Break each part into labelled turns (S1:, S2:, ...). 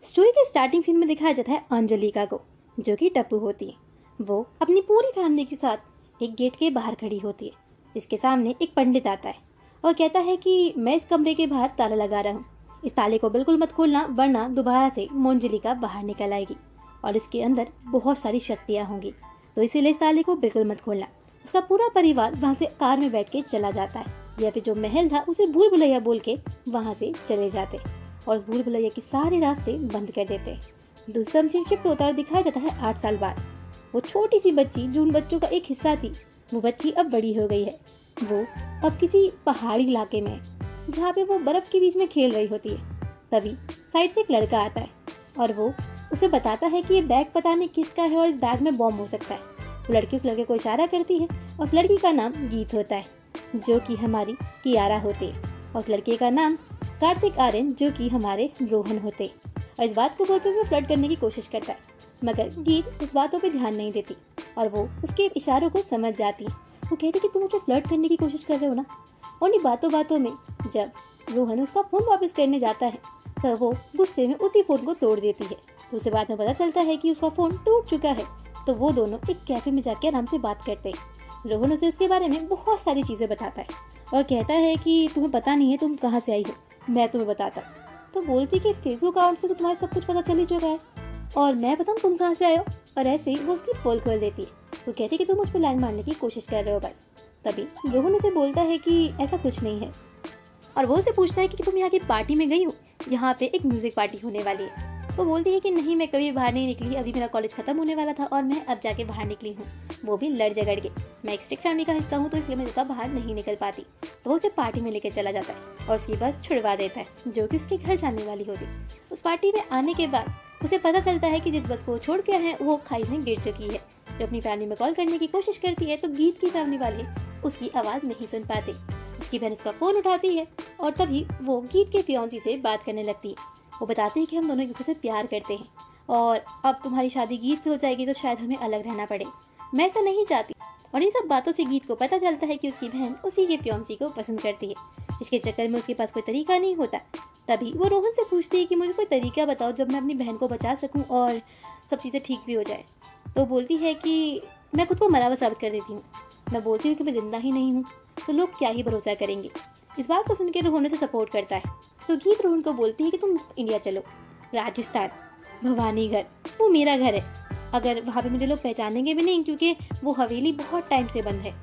S1: Story के starting scene में दिखाया जाता है अंजलिका को, जो कि टप्पू होती है। वो अपनी पूरी फैमिली के साथ एक गेट के बाहर खड़ी होती है, जिसके सामने एक पंडित आता है और कहता है कि मैं इस कमरे के बाहर ताला लगा रहा हूँ, इस ताले को बिल्कुल मत खोलना वरना दोबारा से अंजलिका बाहर निकल आएगी और इसके अंदर बहुत सारी शक्तियाँ होंगी, तो इसीलिए इस ताले को बिल्कुल मत खोलना। उसका पूरा परिवार वहाँ से कार में बैठ के चला जाता है, या फिर जो महल था उसे भूल भुलैया बोल के वहाँ से चले जाते और भूल भुलैया के सारे रास्ते बंद कर देते। दूसरा सीन शिफ्ट होता है और दिखाया जाता है 8 साल बाद। वो छोटी सी बच्ची जो उन बच्चों का एक हिस्सा थी, वो बच्ची अब बड़ी हो गई है। वो अब किसी पहाड़ी इलाके में है, जहाँ पे वो बर्फ के बीच में खेल रही होती है। तभी साइड से एक लड़का आता है और वो उसे बताता है कि ये बैग पता नहीं किसका है और इस बैग में बॉम्ब हो सकता है। वो लड़की उस लड़के को इशारा करती है और उस लड़की का नाम गीत होता है, जो कि हमारी कियारा होती है, और उस लड़के का नाम कार्तिक आर्यन, जो कि हमारे रोहन होते। और इस बात को बोलते हुए फ्लर्ट करने की कोशिश करता है, मगर गीत उस बातों पे ध्यान नहीं देती और वो उसके इशारों को समझ जाती है। वो कहती कि तुम मुझे फ्लर्ट करने की कोशिश कर रहे हो ना। और इन बातों में जब रोहन उसका फोन वापस करने जाता है, तो वो गुस्से में उसी फोन को तोड़ देती है। तो उसे बाद में पता चलता है कि उसका फोन टूट चुका है। तो वो दोनों एक कैफे में जाकर आराम से बात करते हैं। रोहन उसे उसके बारे में बहुत सारी चीजें बताता है और कहता है कि तुम्हें पता नहीं है तुम कहाँ से आई हो, मैं तुम्हें बताता। तो बोलती कि फेसबुक अकाउंट से तो तुम्हारा सब कुछ पता चल ही चुका है और मैं बताऊँ तुम कहाँ से आए हो। और ऐसे ही वो उसकी पोल खोल देती है। वो कहती है कि तुम मुझ पर लाइन मारने की कोशिश कर रहे हो बस। तभी रोहन उसे बोलता है कि ऐसा कुछ नहीं है और वो उसे पूछता है कि तुम यहाँ की पार्टी में गई हो, यहाँ पे एक म्यूजिक पार्टी होने वाली है। वो बोलती है कि नहीं, मैं कभी बाहर नहीं निकली, अभी मेरा कॉलेज खत्म होने वाला था और मैं अब जाके बाहर निकली हूँ, वो भी लड़ झगड़ के। मैं एक स्ट्रिक्ट फैमिली का हिस्सा हूँ तो इसलिए मैं ज़्यादा बाहर नहीं निकल पाती। तो वो उसे पार्टी में लेकर चला जाता है और उसकी बस छुड़वा देता है, जो कि उसके घर जाने वाली होती। उस पार्टी में आने के बाद उसे पता चलता है कि जिस बस को छोड़ के है वो खाई में गिर चुकी है। जो अपनी फैमिली में कॉल करने की कोशिश करती है तो गीत की फैमिली वाले उसकी आवाज़ नहीं सुन पाते। उसकी बहन उसका फ़ोन उठाती है और तभी वो गीत के फियांसी से बात करने लगती है। वो बताते हैं कि हम दोनों एक दूसरे से प्यार करते हैं और अब तुम्हारी शादी गीत से हो जाएगी तो शायद हमें अलग रहना पड़े, मैं ऐसा नहीं चाहती। और इन सब बातों से गीत को पता चलता है कि उसकी बहन उसी के फियांसी को पसंद करती है। इसके चक्कर में उसके पास कोई तरीका नहीं होता। तभी वो रोहन से पूछती है कि मुझे कोई तरीका बताओ जब मैं अपनी बहन को बचा सकूं और सब चीज़ें ठीक भी हो जाए। तो बोलती है कि मैं खुद को मरा हुआ साबित कर देती हूँ। मैं बोलती हूँ कि मैं जिंदा ही नहीं हूँ तो लोग क्या ही भरोसा करेंगे। इस बात को सुनकर रोहन उसे सपोर्ट करता है। तो गीत रोहन को बोलती है कि तुम इंडिया चलो, राजस्थान, भवानीगढ़, वो मेरा घर है। अगर वहाँ पे मुझे लोग पहचानेंगे भी नहीं क्योंकि वो हवेली बहुत टाइम से बंद है,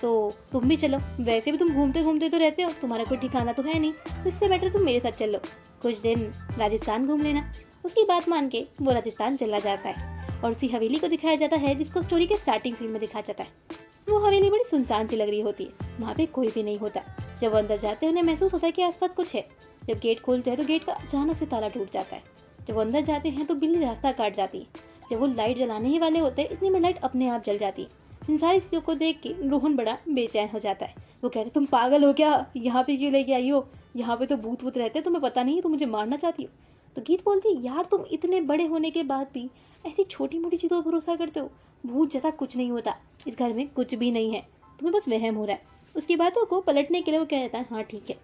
S1: तो तुम भी चलो। वैसे भी तुम घूमते घूमते तो रहते हो, तुम्हारा कोई ठिकाना तो है नहीं, तो इससे बेटर तुम मेरे साथ चलो, कुछ दिन राजस्थान घूम लेना। उसकी बात मान के वो राजस्थान चला जाता है और उसी हवेली को दिखाया जाता है जिसको स्टोरी के स्टार्टिंग सीन में दिखाया जाता है। वो हवेली बड़ी सुनसान सी लग रही होती है, वहाँ पे कोई भी नहीं होता। जब वो अंदर जाते हैं उन्हें महसूस होता है कि आसपास कुछ है। जब गेट खोलते हैं तो गेट का अचानक से ताला टूट जाता है। जब वो अंदर जाते हैं तो बिल्ली रास्ता काट जाती है। जब वो लाइट जलाने ही वाले होते हैं इतने में लाइट अपने आप जल जाती है। इन सारी चीज़ों को देख के रोहन बड़ा बेचैन हो जाता है। वो कहते तुम पागल हो क्या, यहाँ पे क्यों लेके आई हो, यहाँ पे तो भूत वूत रहते हैं, तुम्हें पता नहीं, तुम मुझे मारना चाहती हो। तो गीत बोलती है यार तुम इतने बड़े होने के बाद भी ऐसी छोटी मोटी चीज़ों पर भरोसा करते हो, भूत जैसा कुछ नहीं होता, इस घर में कुछ भी नहीं है, तुम्हें बस वहम हो रहा है। उसकी बातों को पलटने के लिए वो कहता है हाँ ठीक है,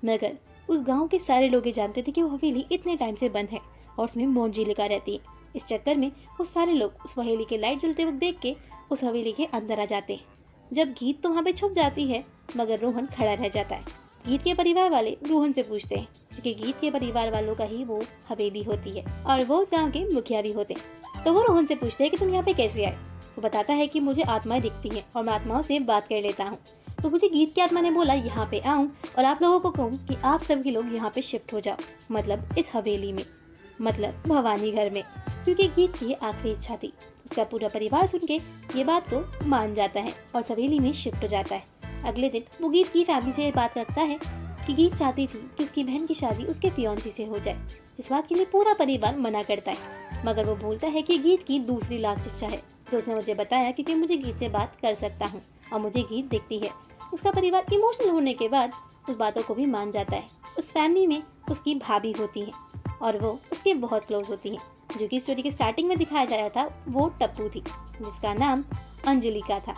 S1: मगर उस गांव के सारे लोग ये जानते थे कि वो हवेली इतने टाइम से बंद है और उसमें अंजलिका रहती है। इस चक्कर में वो सारे लोग उस हवेली के लाइट जलते वक्त देख के उस हवेली के अंदर आ जाते हैं। जब गीत तो वहाँ पे छुप जाती है मगर रोहन खड़ा रह जाता है। गीत के परिवार वाले रोहन से पूछते हैं क्योंकि गीत के परिवार वालों का ही वो हवेली होती है और वो उस गाँव के मुखिया भी होते हैं। तो वो रोहन से पूछते हैं कि तुम यहाँ पे कैसे आए। तो बताता है कि मुझे आत्माएं दिखती हैं और मैं आत्माओं से बात कर लेता हूँ। तो मुझे गीत की आत्मा ने बोला यहाँ पे आऊँ और आप लोगों को कहूँ कि आप सभी लोग यहाँ पे शिफ्ट हो जाओ, मतलब इस हवेली में, मतलब भवानी घर में, क्योंकि गीत की आखिरी इच्छा थी। उसका पूरा परिवार सुन के ये बात को मान जाता है और हवेली में शिफ्ट हो जाता है। अगले दिन वो गीत की फैमिली से बात करता है कि गीत चाहती थी कि उसकी बहन की शादी उसके फियांसी से हो जाए, जिस बात के लिए पूरा परिवार मना करता है। मगर वो बोलता है कि गीत की दूसरी लास्ट इच्छा है जो उसने मुझे बताया क्योंकि मुझे गीत से बात कर सकता हूँ और मुझे गीत दिखती है। उसका परिवार इमोशनल होने के बाद उस बातों को भी मान जाता है। उस फैमिली में उसकी भाभी होती है और वो उसके बहुत क्लोज होती हैं। जो कि स्टोरी के स्टार्टिंग में दिखाया गया था वो टप्पू थी जिसका नाम अंजलिका था।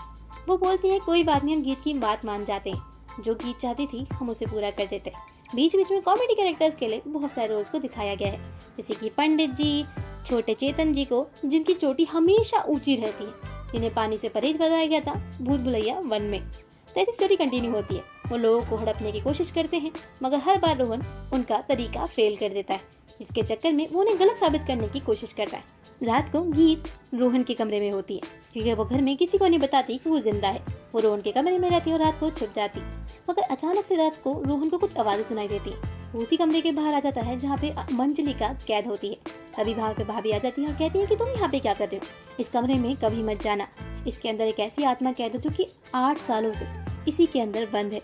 S1: वो बोलती है कोई बात नहीं, हम गीत की बात मान जाते हैं, जो गीत चाहती थी हम उसे पूरा कर देते हैं। बीच बीच में कॉमेडी कैरेक्टर्स के लिए बहुत सारे रोल्स को दिखाया गया है। जैसे कि पंडित जी, छोटे चेतन जी को जिनकी चोटी हमेशा ऊंची रहती है, जिन्हें पानी से परहेज बताया गया था भूल भुलैया 1 में। तो ऐसी स्टोरी कंटिन्यू होती है। वो लोगों को हड़पने की कोशिश करते हैं, मगर हर बार रोहन उनका तरीका फेल कर देता है, जिसके चक्कर में वो उन्हें गलत साबित करने की कोशिश करता है। रात को गीत रोहन के कमरे में होती है, क्योंकि वो घर में किसी को नहीं बताती कि वो जिंदा है। वो रोहन के कमरे में रहती है और रात को छुप जाती। मगर अचानक से रात को रोहन को कुछ आवाजें सुनाई देती है। वो उसी कमरे के बाहर आ जाता है जहाँ पे मंजलिका कैद होती है। तभी वहाँ पे भाभी आ जाती है और कहती है कि तुम यहाँ पे क्या कर रहे हो, इस कमरे में कभी मत जाना। इसके अंदर एक ऐसी आत्मा कैद है जो कि 8 सालों से इसी के अंदर बंद है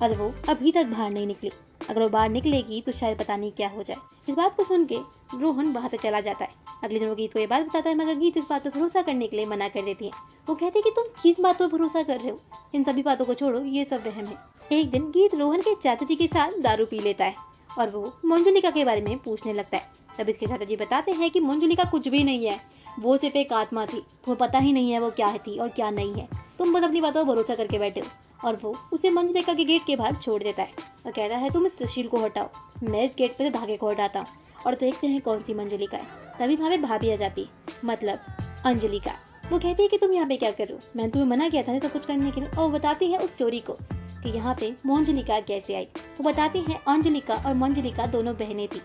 S1: और वो अभी तक बाहर नहीं निकली। अगर वो बाहर निकलेगी तो शायद पता नहीं क्या हो जाए। इस बात को सुन के रोहन वहाँ से चला जाता है। अगले दिन वो गीत को ये बात बताता है, मगर गीत इस बात पर भरोसा करने के लिए मना कर देती है। वो कहती है कि तुम किस बात पर भरोसा कर रहे हो, इन सभी बातों को छोड़ो, ये सब वहम है। एक दिन गीत रोहन के चाचा जी के साथ दारू पी लेता है और वो मंजुलिका के बारे में पूछने लगता है। तब इसके चाचा जी बताते हैं कि मंजुलिका कुछ भी नहीं है, वो सिर्फ एक आत्मा थी, तुम्हें पता ही नहीं है वो क्या थी और क्या नहीं है, तुम बस अपनी बातों पर भरोसा करके बैठे हो। और वो उसे मंजुलिका के गेट के बाहर छोड़ देता है और कहता है तुम इस सुशील को हटाओ, मैं इस गेट पर धागे को हटाता हूँ और देखते हैं कौन सी मंजुलिका है। तभी वहाँ पे भाभी आ जाती, मतलब अंजलिका। वो कहती है कि तुम यहाँ पे क्या कर रहे हो, मैंने तुम्हें मना किया था सब कुछ करने के लिए। और वो बताती है उस स्टोरी को कि यहाँ पे मंजुलिका कैसे आई। वो बताती है अंजलिका और मंजुलिका दोनों बहनें थी।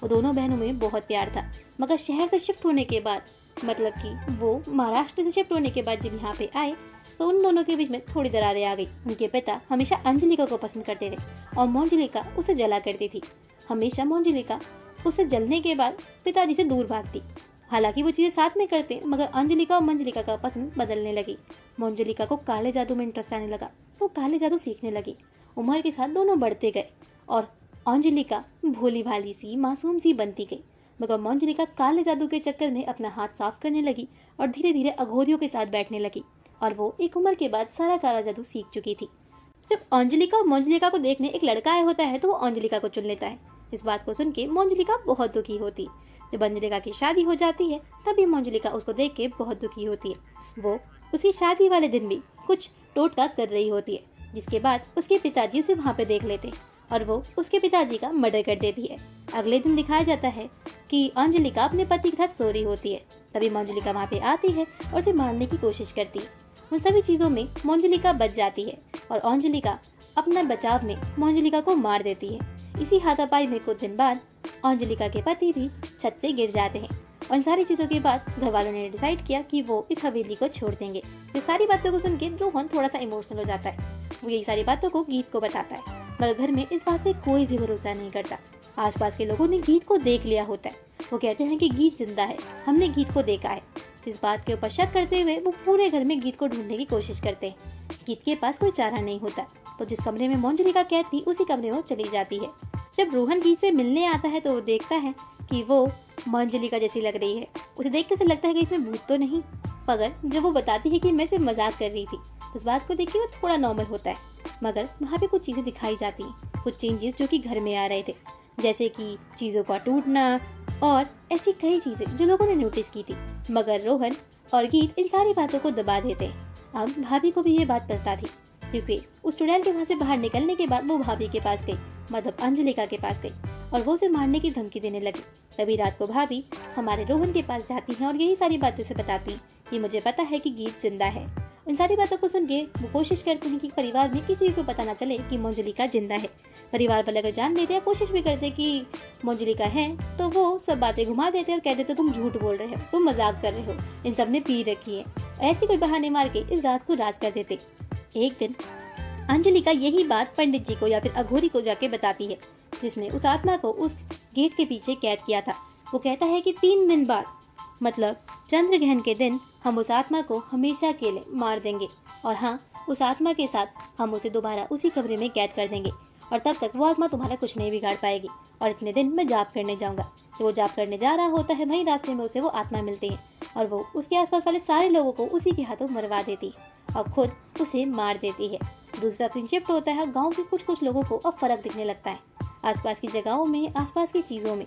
S1: वो दोनों बहनों में बहुत प्यार था, मगर शहर से शिफ्ट होने के बाद, मतलब कि वो महाराष्ट्र से शिफ्ट होने के बाद जब यहाँ पे आए तो उन दोनों के बीच में थोड़ी दरारें आ गई। उनके पिता हमेशा अंजलिका को पसंद करते थे और मंजुलिका उसे जला करती थी। हमेशा मंजुलिका उसे जलने के बाद पिताजी से दूर भागती। हालांकि वो चीजें साथ में करते, मगर अंजलिका और मंजुलिका का पसंद बदलने लगी। मंजुलिका को काले जादू में इंटरेस्ट आने लगा, तो काले जादू सीखने लगी। उम्र के साथ दोनों बढ़ते गए और अंजलिका भोली भाली सी मासूम सी बनती गई, मगर मंजुलिका काले जादू के चक्कर में अपना हाथ साफ करने लगी और धीरे धीरे अघोरियों के साथ बैठने लगी। और वो एक उम्र के बाद सारा काला जादू सीख चुकी थी। जब अंजलिका और मंजुलिका को देखने एक लड़का आया होता है तो वो अंजलिका को चुन लेता है। इस बात को सुन के मंजुलिका बहुत दुखी होती। जब अंजलिका की शादी हो जाती है तभी मंजुलिका उसको देख के बहुत दुखी होती है। वो उसकी शादी वाले दिन भी कुछ टोटका कर रही होती है, जिसके बाद उसके पिताजी उसे वहाँ पे देख लेते हैं और वो उसके पिताजी का मर्डर कर देती है। अगले दिन दिखाया जाता है कि अंजलिका अपने पति के साथ सो रही होती है। तभी मंजुलिका वहाँ पे आती है और उसे मारने की कोशिश करती है। उन सभी चीजों में मंजुलिका बच जाती है और अंजलिका अपना बचाव में मंजुलिका को मार देती है। इसी हाथापाई में कुछ दिन बाद अंजलिका के पति भी छत से गिर जाते हैं। और इन सारी चीजों के बाद घर वालों ने डिसाइड किया कि वो इस हवेली को छोड़ देंगे। ये सारी बातों को सुन के रोहन थोड़ा सा इमोशनल हो जाता है। वो यही सारी बातों को गीत को बताता है, मगर घर में इस बात पे कोई भी भरोसा नहीं करता। आसपास के लोगों ने गीत को देख लिया होता है। वो कहते हैं कि गीत जिंदा है, हमने गीत को देखा है। इस बात के ऊपर शक करते हुए वो पूरे घर में गीत को ढूंढने की कोशिश करते हैं। गीत के पास कोई चारा नहीं होता, तो जिस कमरे में मंजुलिका कैद थी उसी कमरे में वो चली जाती है। जब रोहन गीत से मिलने आता है तो वो देखता है कि वो मंजुलिका जैसी लग रही है। उसे देख कर लगता है कि इसमें भूत तो नहीं, मगर जब वो बताती है कि मैं सिर्फ मजाक कर रही थी, इस बात को देख के वो थोड़ा नॉर्मल होता है। मगर वहाँ पे कुछ चीजें दिखाई जाती हैं, कुछ चेंजेस जो कि घर में आ रहे थे, जैसे कि चीजों का टूटना और ऐसी कई चीजें जो लोगों ने नोटिस की थी। मगर रोहन और गीत इन सारी बातों को दबा देते हैं। अब भाभी को भी ये बात पता थी, क्योंकि उस चुड़ैल के वहाँ से बाहर निकलने के बाद वो भाभी के पास गई, मतलब अंजलिका के पास गई और वो उसे मारने की धमकी देने लगी। तभी रात को भाभी हमारे रोहन के पास जाती हैं और यही सारी बातें उसे बताती हैं कि मुझे पता है कि गीत जिंदा है। इन सारी बातों को सुन के वो कोशिश करते हैं कि परिवार में किसी को पता ना चले कि मंजुलिका जिंदा है। परिवार वाले अगर जान लेते हैं, कोशिश भी करते कि मंजुलिका है, तो वो सब बातें घुमा देते और कह देते तुम झूठ बोल रहे हो, तुम मजाक कर रहे हो, इन सब ने पी रखी है। ऐसी कोई बहाने मार के इस रात को राज कर देते। एक दिन अंजलिका यही बात पंडित जी को या फिर अघोरी को जाके बताती है, जिसने उस आत्मा को उस गेट के पीछे कैद किया था। वो कहता है कि 3 दिन बाद, मतलब चंद्र ग्रहण के दिन, हम उस आत्मा को हमेशा के लिए मार देंगे और हाँ, उस आत्मा के साथ हम उसे दोबारा उसी कमरे में कैद कर देंगे और तब तक वो आत्मा तुम्हारा कुछ नहीं बिगाड़ पाएगी। और इतने दिन मैं जाप करने जाऊंगा। तो वो जाप करने जा रहा होता है, वहीं रास्ते में उसे वो आत्मा मिलती है और वो उसके आसपास वाले सारे लोगों को उसी के हाथों मरवा देती है और खुद उसे मार देती है। दूसरी तरफ सीन शिफ्ट होता है। गाँव के कुछ लोगों को अब फर्क दिखने लगता है। आसपास की जगहों में, आसपास की चीजों में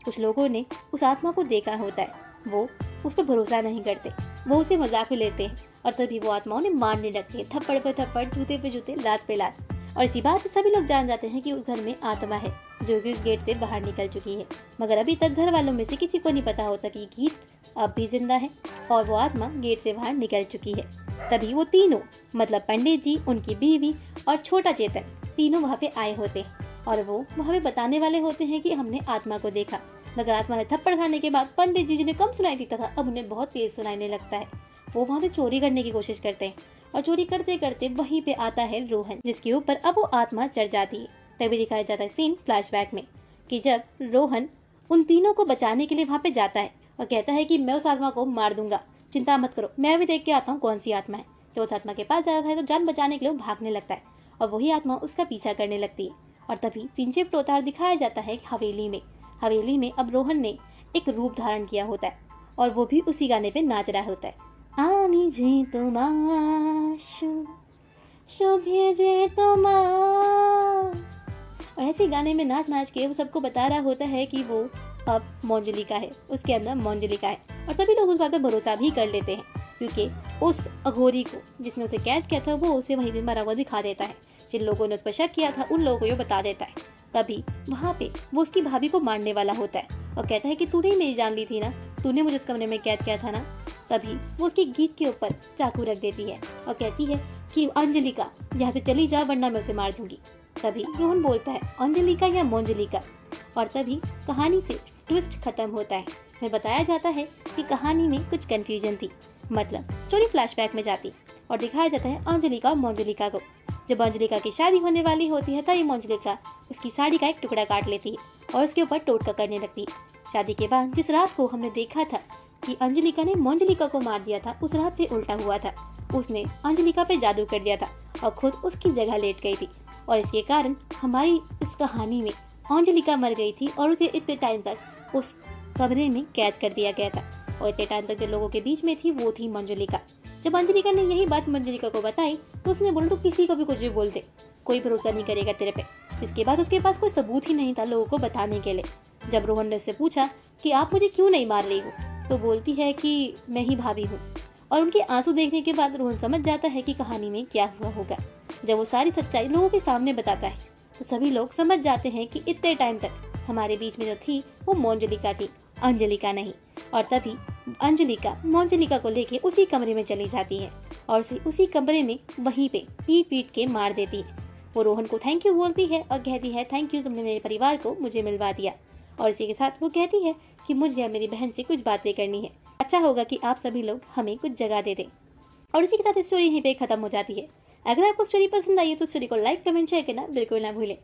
S1: कुछ लोगों ने उस आत्मा को देखा होता है। वो उस पर भरोसा नहीं करते, वो उसे मजाक में लेते हैं और तभी वो आत्मा उन्हें मारने लगती है, थप्पड़ पे थप्पड़, जूते पे जूते, लात पे लात। और इसी बात से सभी लोग जान जाते हैं कि उस घर में आत्मा है। जो कि उस गेट से बाहर निकल चुकी है। मगर अभी तक घर वालों में से किसी को नहीं पता होता कि गीत अब भी जिंदा है और वो आत्मा गेट से बाहर निकल चुकी है। तभी वो तीनों, मतलब पंडित जी, उनकी बीवी और छोटा चेतन, तीनों वहाँ पे आए होते हैं और वो वहाँ पे बताने वाले होते हैं कि हमने आत्मा को देखा। मगर आत्मा ने थप्पड़ खाने के बाद पंडित जी जिन्हें कम सुनाई देता था अब उन्हें बहुत तेज सुनाने लगता है। वो वहाँ से चोरी करने की कोशिश करते हैं और चोरी करते करते वहीं पे आता है रोहन, जिसके ऊपर अब वो आत्मा चढ़ जाती है। तभी दिखाया जाता है सीन फ्लैशबैक में कि जब रोहन उन तीनों को बचाने के लिए वहाँ पे जाता है और कहता है कि मैं उस आत्मा को मार दूंगा, चिंता मत करो, मैं भी देख के आता हूँ कौन सी आत्मा है। तो उस आत्मा के पास जाता है तो जान बचाने के लिए भागने लगता है और वही आत्मा उसका पीछा करने लगती है। और तभी सीन शिफ्ट होता है और दिखाया जाता है हवेली में अब रोहन ने एक रूप धारण किया होता है और वो भी उसी गाने पे नाच रहा होता है। आनी जी तुमाशु शोभे जे तुमा, और ऐसे गाने में नाच नाच के वो सबको बता रहा होता है कि वो अब मंजलिका है, उसके अंदर मंजलिका है। और सभी लोग उस बात पर भरोसा भी कर लेते हैं क्योंकि उस अघोरी को जिसने उसे कैद किया था वो उसे वहीं पे मरा हुआ दिखा देता है। जिन लोगों ने उस पर शक किया था उन लोगों को ये बता देता है। तभी वहाँ पे वो उसकी भाभी को मारने वाला होता है और कहता है कि तूने ही मेरी जान ली थी ना, तूने मुझे उस कमरे में कैद किया था ना। तभी वो उसकी गीत के ऊपर चाकू रख देती है और कहती है कि अंजलिका यहाँ से चली जा वरना मैं उसे मार दूंगी। तभी रोहन बोलता है अंजलिका या मोंजलिका, और तभी कहानी से ट्विस्ट खत्म होता है। हमें बताया जाता है कि कहानी में कुछ कंफ्यूजन थी, मतलब स्टोरी फ्लैशबैक में जाती और दिखाया जाता है अंजलिका और मोंजलिका को। जब अंजलिका की शादी होने वाली होती है तभी मोंजलिका उसकी साड़ी का एक टुकड़ा काट लेती है और उसके ऊपर टोटका करने लगती है। शादी के बाद जिस रात को हमने देखा था कि अंजलिका ने मोंजलिका को मार दिया था, उस रात पे उल्टा हुआ था। उसने अंजलिका पे जादू कर दिया था और खुद उसकी जगह लेट गई थी और इसके कारण हमारी इस कहानी में अंजलिका मर गई थी और उसे इतने टाइम तक उस कमरे में कैद कर दिया गया था और इतने टाइम तक जो लोगों के बीच में थी वो थी मंजुलिका। जब अंजलिका ने यही बात मंजुलिका को बताई तो उसने बोला तो किसी को भी कुछ भी बोल दे, कोई भरोसा नहीं करेगा तेरे पे। इसके बाद उसके पास कोई सबूत ही नहीं था लोगों को बताने के लिए। जब रोहन ने उससे पूछा कि आप मुझे क्यों नहीं मार रही हो, तो बोलती है कि मैं ही भाभी हूँ। और उनके आंसू देखने के बाद रोहन समझ जाता है कि कहानी में क्या हुआ होगा। जब वो सारी सच्चाई लोगों के सामने बताता है तो सभी लोग समझ जाते हैं कि इतने टाइम तक हमारे बीच में जो थी वो मोंजलिका थी, अंजलिका नहीं। और तभी अंजलिका मोंजलिका को लेके उसी कमरे में चली जाती है और उसे उसी कमरे में वहीं पे पीट पीट के मार देती है। वो रोहन को थैंक यू बोलती है और कहती है थैंक यू, तुमने मेरे परिवार को मुझे मिलवा दिया। और इसी के साथ वो कहती है कि मुझे या मेरी बहन से कुछ बातें करनी है, अच्छा होगा कि आप सभी लोग हमें कुछ जगह दे दें। और इसी के साथ स्टोरी यहीं पे खत्म हो जाती है। अगर आपको स्टोरी पसंद आई है तो स्टोरी को लाइक, कमेंट, शेयर करना बिल्कुल ना भूलें।